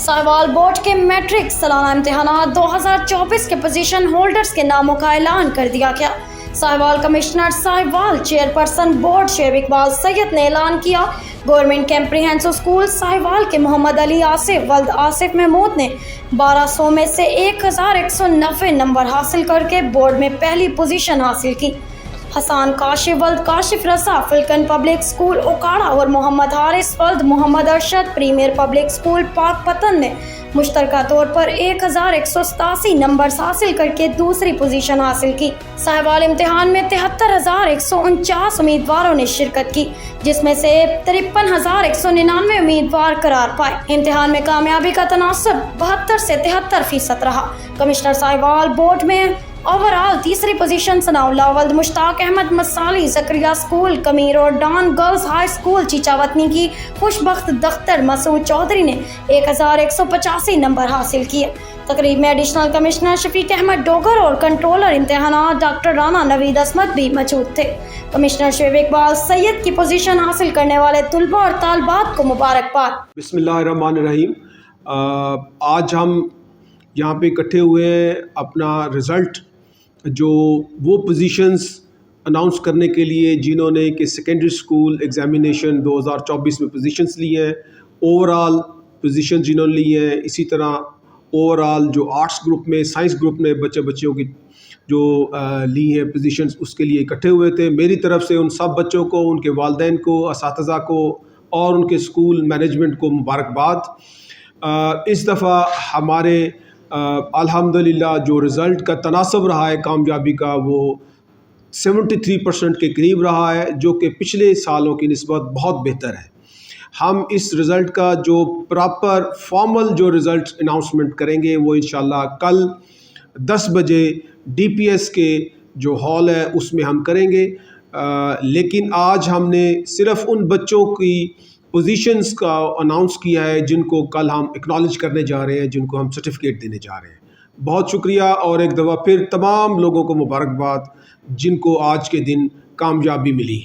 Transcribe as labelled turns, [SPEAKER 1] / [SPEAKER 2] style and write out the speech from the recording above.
[SPEAKER 1] Sahiwal board के matric सालाना इम्तिहानात 2024 के पोजीशन होल्डर्स के नामों का ऐलान कर दिया गया। Sahiwal commissioner Sahiwal chairperson board Sheb Iqbal Syed ने ऐलान किया। गवर्नमेंट कम्प्रीहेंसिव स्कूल साहिवाल के मोहम्मद अली आसिफ वल्द आसिफ महमूद ने 1200 में से 1190 नंबर हासिल करके बोर्ड में पहली पोजीशन हासिल की। हसान काशिफ वल्द काशिफ रसा फिलकन पब्लिक स्कूल ओकाड़ा और मोहम्मद हारिस वल्द Mohammad Arshad premier public school Pakpattan ने मुश्तरका तौर पर 1187 नंबर हासिल करके दूसरी पोजीशन हासिल की। साहिवाल इम्तिहान में 73,149 उम्मीदवारों ने शिरकत की, जिसमें से 53,199 उम्मीदवार करार पाए। इम्तिहान में कामयाबी का तनासब 72 से 73% रहा। कमिश्नर साहिवाल बोर्ड में ओवरऑल तीसरी पोजीशन सनाउल्लाह वल्द मुश्ताक अहमद मसाली जकरिया स्कूल कमीर और Dawn girls high school Chichawatni की खुशबख्त दख्तर मसूद चौधरी ने 1185 नंबर हासिल किए। तकरीब में एडिशनल कमिश्नर शफीक अहमद डोगर और कंट्रोलर इम्तिहानात डॉक्टर राना नवीद असमत भी मौजूद थे। कमिश्नर शेब इकबाल सैयद की पोजीशन हासिल करने वाले तुलबा और तालबात को मुबारकबाद।
[SPEAKER 2] बिस्मिल्लाहिर्रहमानिर्रहीम। आज हम यहाँ पे इकट्ठे हुए हैं अपना रिज़ल्ट जो वो पोजीशंस अनाउंस करने के लिए जिन्होंने कि सेकेंडरी स्कूल एग्ज़ामिनेशन 2024 में पोजीशंस ली हैं, ओवरऑल पोजीशन जिन्होंने ली हैं, इसी तरह ओवरऑल जो आर्ट्स ग्रुप में साइंस ग्रुप में बच्चों की जो ली हैं पोजीशंस उसके लिए इकट्ठे हुए थे। मेरी तरफ से उन सब बच्चों को, उनके वालिदैन को, असातिज़ा को और उनके स्कूल मैनेजमेंट को मुबारकबाद। इस दफ़ा हमारे अल्हम्दुलिल्लाह जो रिज़ल्ट का तनासब रहा है कामयाबी का वो 73% के करीब रहा है, जो कि पिछले सालों की निस्बत बहुत बेहतर है। हम इस रिज़ल्ट का जो प्रॉपर फॉर्मल जो रिज़ल्ट अनाउंसमेंट करेंगे वो इंशाल्लाह कल 10 बजे DPS के जो हॉल है उसमें हम करेंगे। लेकिन आज हमने सिर्फ़ उन बच्चों की पोजीशंस का अनाउंस किया है जिनको कल हम एक्नॉलेज करने जा रहे हैं, जिनको हम सर्टिफिकेट देने जा रहे हैं। बहुत शुक्रिया और एक दफ़ा फिर तमाम लोगों को मुबारकबाद जिनको आज के दिन कामयाबी मिली है।